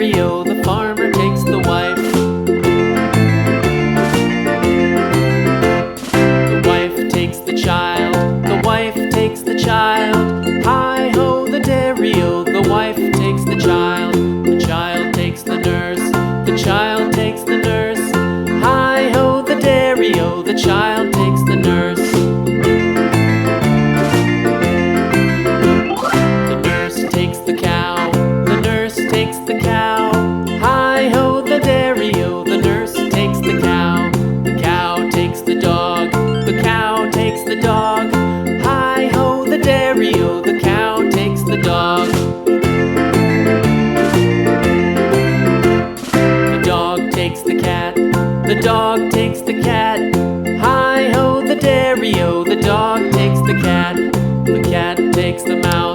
dairy-o, the farmer takes the wife. The wife takes the child, the wife takes the child. Hi-ho, the dairy-o, the wife takes the child. The child takes the nurse, the child takes the nurse. Hi-ho, the dairy-o, the child takes the nurse. The nurse takes the cow, the nurse takes the cow. Hi-ho, the dairy-o, the nurse takes the cow. The cow takes the dog, the cow takes the dog. Hi-ho, the dairy-o, the cow takes the dog. The dog takes the cat, the dog takes the cat. Hi-ho, the dairy-o, the dog takes the cat. The cat takes the mouse,